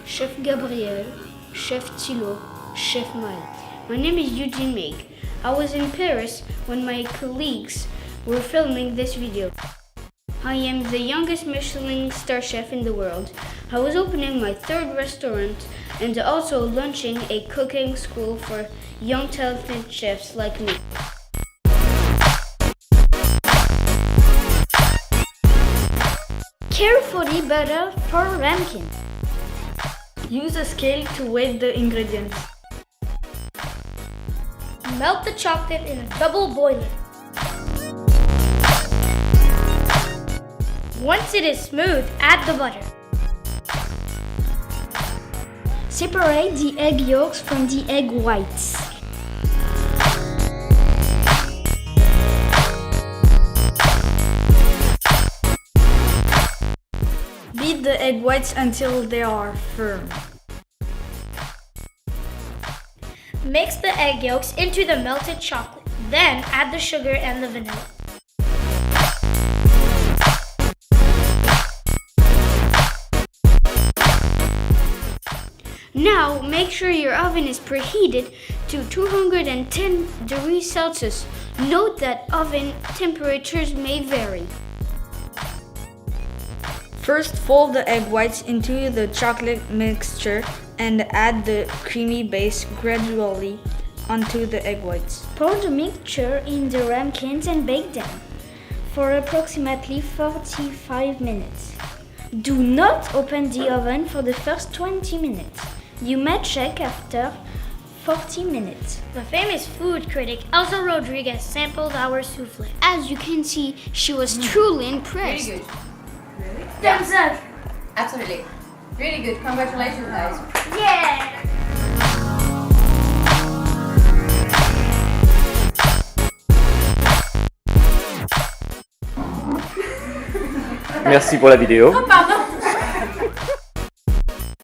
Chef Gabriel, Chef Thilo, Chef Mike. My name is Eugene Meg. I was in Paris when my colleagues were filming this video. I am the youngest Michelin star chef in the world. I was opening my third restaurant and also launching a cooking school for young talented chefs like me. Carefully butter for ramekin. Use a scale to weigh the ingredients. Melt the chocolate in a double boiler. Once it is smooth, add the butter. Separate the egg yolks from the egg whites. Beat the egg whites until they are firm. Mix the egg yolks into the melted chocolate. Then add the sugar and the vanilla. Now make sure your oven is preheated to 210 degrees Celsius. Note that oven temperatures may vary. First, fold the egg whites into the chocolate mixture and add the creamy base gradually onto the egg whites. Pour the mixture in the ramekins and bake them for approximately 45 minutes. Do not open the oven for the first 20 minutes. You may check after 40 minutes. The famous food critic Elsa Rodriguez sampled our souffle. As you can see, she was truly impressed. Really good. Really? Thumbs up! Absolutely. Really good. Congratulations, guys. Yeah! Merci pour la vidéo. Oh, pardon.